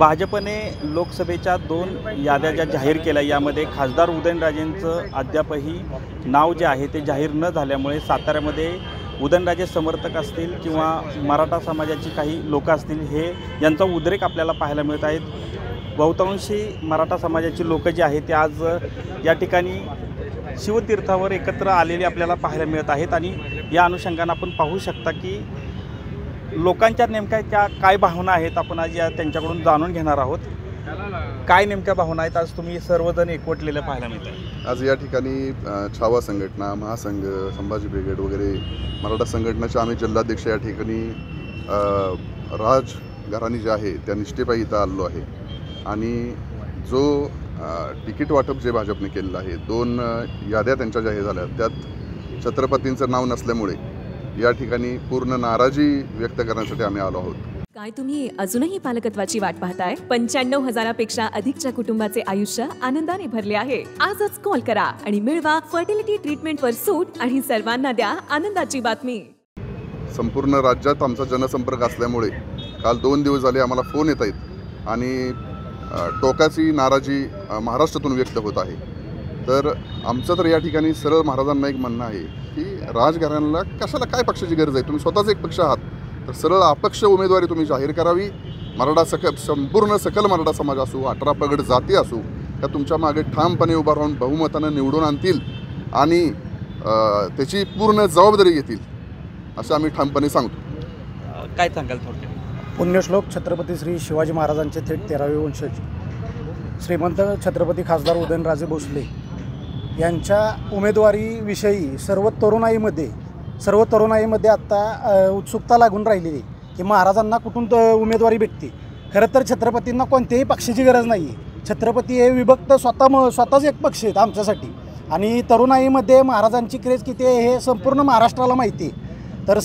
भाजपने लोकसभेच्या 2 याद्या ज्या जाहीर केल्या यामध्ये खासदार उदयनराजेंचं अद्यापही नाव जे आहे ते जाहीर न झाल्यामुळे साताऱ्यामध्ये उदयनराजे समर्थक असतील किंवा मराठा समाजाची काही लोक असतील हे यांचा उद्रेक आपल्याला पाहायला मिळत आहेत। बहुतांशी मराठा समाजाची लोक जी आहेत ते आज या ठिकाणी शिवतीर्थावर एकत्र आलेले आपल्याला पाहायला मिळत आहेत आणि या अनुषंगाने आपण पाहू शकता की लोकांच्या नेमक्या त्या काय भावना आहेत आपण आज या त्यांच्याकडून जाणून घेणार आहोत। काय नेमक्या भावना आहेत आज तुम्ही सर्वजण एकवटलेले पाहायला मिळतात? आज या ठिकाणी छावा संघटना, महासंघ, संभाजी ब्रिगेड वगैरे मराठा संघटनेचे आम्ही जिल्हाध्यक्ष या ठिकाणी राजघराणी जे आहे त्या निष्ठेपायी इथं आलो आहे आणि जो तिकीट वाटप जे भाजपने केलेलं आहे 2 याद्या त्यांच्या जाहीर झाल्या त्यात छत्रपतींचं नाव नसल्यामुळे या ठिकाणी पूर्ण नाराजी व्यक्त करण्यासाठी आम्ही आलो आहोत। काय तुम्ही अजूनही पालकत्वाची वाट पाहताय? 95,000पेक्षा अधिकच्या कुटुंबाचे आयुष्य आनंदाने भरले आहे। आजच कॉल करा आणि मिळवा फर्टिलिटी ट्रीटमेंटवर सूट आणि सर्वांना द्या आनंदाची बातमी। संपूर्ण राज्यात आमचा जनसंपर्क असल्यामुळे काल 2 दिवस झाले आम्हाला फोन येत आहेत आणि टोकाची नाराजी महाराष्ट्रातून व्यक्त होत आहे। तर आमचं तर या ठिकाणी सरळ महाराजांना एक म्हणणं आहे की राजघराण्याला कशाला काय पक्षाची गरज आहे? तुम्ही स्वतःच एक पक्ष आहात तर सरळ अपक्ष उमेदवारी तुम्ही जाहीर करावी। मराठा संपूर्ण सकल मराठा समाज असो, 18 पगड जाती असो त्या तुमच्या मागे ठामपणे उभा राहून बहुमतानं निवडून आणतील आणि त्याची पूर्ण जबाबदारी घेतील असं आम्ही ठामपणे सांगतो। काय सांगाल थोडक्यात? पुण्यश्लोक छत्रपती श्री शिवाजी महाराजांचे थेट 13वे वंशज श्रीमंत छत्रपती खासदार उदयनराजे भोसले यांच्या उमेदवारीविषयी सर्व तरुणाईमध्ये आत्ता उत्सुकता लागून राहिलेली की महाराजांना कुठून उमेदवारी भेटते। खरं तर छत्रपतींना कोणत्याही पक्षाची गरज नाही आहे। छत्रपती हे विभक्त स्वतःच एक पक्ष आहेत आमच्यासाठी आणि तरुणाईमध्ये महाराजांची क्रेज किती आहे हे संपूर्ण महाराष्ट्राला माहिती आहे। तर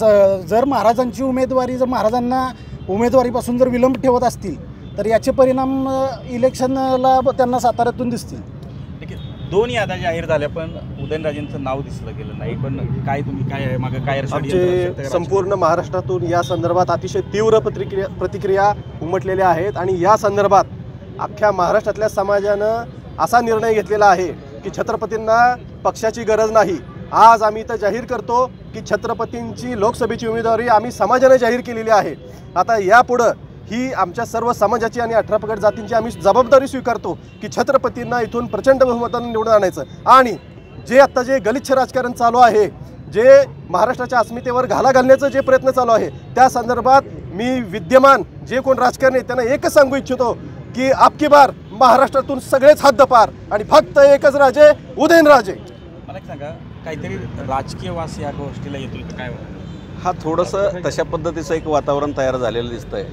जर महाराजांना उमेदवारीपासून जर विलंब ठेवत असतील तर याचे परिणाम इलेक्शनला त्यांना साताऱ्यातून दिसतील। 2 याद्या जाहीर झाल्या पण उदयनराजेंचं नाव दिसलं गेलं नाही, पण काय तुम्ही काय मागे काय आमचे संपूर्ण महाराष्ट्रातून या संदर्भात अतिशय तीव्र प्रतिक्रिया उमटलेल्या आहेत आणि या संदर्भात अख्ख्या महाराष्ट्रातल्या समाजानं असा निर्णय घेतलेला आहे की छत्रपतींना पक्षाची गरज नाही। आज आम्ही इथं जाहीर करतो की छत्रपतींची लोकसभेची उमेदवारी आम्ही समाजाने जाहीर केलेली आहे। आता यापुढं ही आमच्या सर्व समाजाची आणि 18 पगड जातींची आम्ही जबाबदारी स्वीकारतो की छत्रपतींना इथून प्रचंड बहुमताने निवडून आणायचं आणि जे गलिच्छ राजकारण चालू आहे, जे महाराष्ट्राच्या अस्मितेवर घाला घालण्याचं जे प्रयत्न चालू आहे त्या संदर्भात मी विद्यमान जे कोण राजकारणी आहेत त्यांना एकच सांगू इच्छितो की आपकी बार महाराष्ट्रातून सगळेच हद्दपार आणि फक्त एकच राजे उदयनराजे। मला सांगा काहीतरी राजकीय वास या गोष्टीला येतो काय? हा थोडंसं तशा पद्धतीचं एक वातावरण तयार झालेलं दिसतंय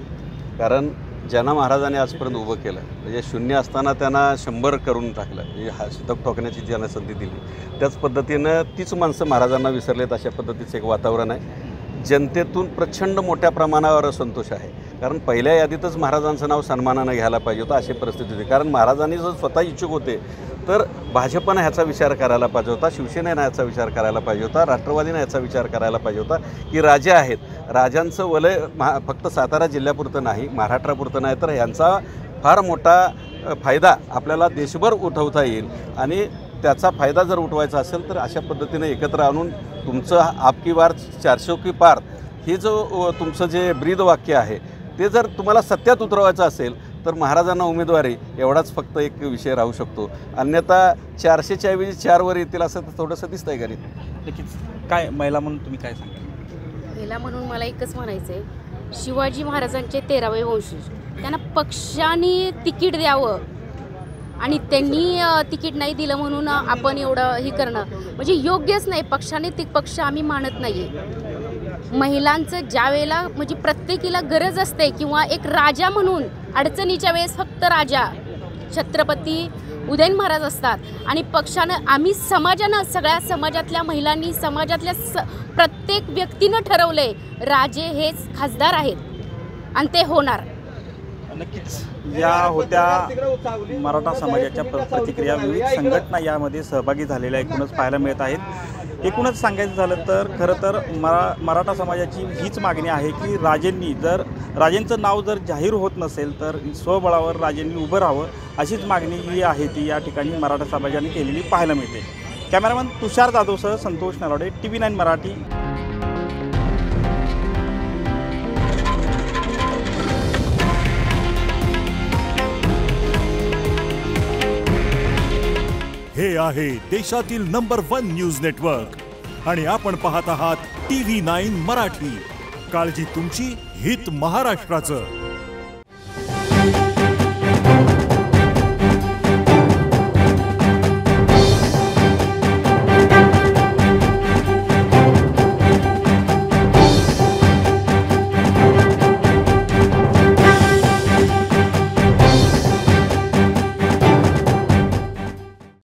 कारण ज्यांना महाराजांनी आजपर्यंत उभं केलं म्हणजे शून्य असताना त्यांना 100 करून टाकलं, म्हणजे हा शतक ठोकण्याची ज्यांना संधी दिली त्याच पद्धतीनं तीच माणसं महाराजांना विसरलेत अशा पद्धतीचं एक वातावरण आहे। जनतेतून प्रचंड मोठ्या प्रमाणावर असंतोष आहे कारण पहिल्या यादीतच महाराजांचं नाव सन्मानानं घ्यायला पाहिजे होतं अशी परिस्थिती होती। कारण महाराजांनी जर स्वतः इच्छुक होते तर भाजपनं ह्याचा विचार करायला पाहिजे होता, शिवसेनेनं ह्याचा विचार करायला पाहिजे होता, राष्ट्रवादीनं ह्याचा विचार करायला पाहिजे होता की राजे आहेत, राजांचं वलय फक्त सातारा जिल्ह्यापुरतं नाही, महाराष्ट्रापुरतं नाही तर ह्यांचा फार मोठा फायदा आपल्याला देशभर उठवता येईल आणि त्याचा फायदा जर उठवायचा असेल तर अशा पद्धतीने एकत्र आणून तुमचं आपकी बार 400 की पार हे जो तुमचं जे ब्रीद वाक्य आहे ते जर तुम्हाला सत्यात उतरवायचं असेल तर महाराजांना उमेदवारी एवढाच फक्त एक विषय राहू शकतो, अन्यथा 400च्या ऐवजी 4 वर येतील असं थोडंसं दिसतंय घरी। नक्कीच काय महिला म्हणून तुम्ही काय सांगाल? महिला म्हणून मला एकच म्हणायचं आहे, शिवाजी महाराजांचे 13वे वंशज त्यांना पक्षाने तिकीट द्यावं आणि त्यांनी तिकीट नाही दिलं म्हणून आपण एवढं हे करणं म्हणजे योग्यच नाही। पक्षाने पक्ष आम्ही मानत नाही आहे। महिलांचं ज्या वेळेला म्हणजे प्रत्येकीला गरज असते किंवा एक राजा म्हणून अडचणीच्या वेळेस फक्त राजा छत्रपती उदयन महाराज असतात आणि पक्षानं आम्ही समाजानं सगळ्या समाजातल्या महिलांनी समाजातल्या प्रत्येक व्यक्तीनं ठरवलंय राजे हेच खासदार आहेत आणि ते होणार। नक्कीच या होत्या मराठा समाजाच्या प्रतिक्रिया, विविध संघटना यामध्ये सहभागी झालेल्या एकूणच पाहायला मिळत आहेत। एकूणच सांगायचं झालं तर खरं तर मराठा समाजाची हीच मागणी आहे की राजेंचं नाव जर जाहीर होत नसेल तर स्वबळावर राजेंनी उभं राहावं, अशीच मागणी ही आहे ती या ठिकाणी मराठा समाजाने केलेली पाहायला मिळते. कॅमेरामॅन तुषार जाधवसह संतोष नलावडे, TV9 मराठी. हे आहे देशातील नंबर 1 न्यूज नेटवर्क आणि आपण पाहत आहात TV9 मराठी. काळजी तुमची, हित महाराष्ट्राचं.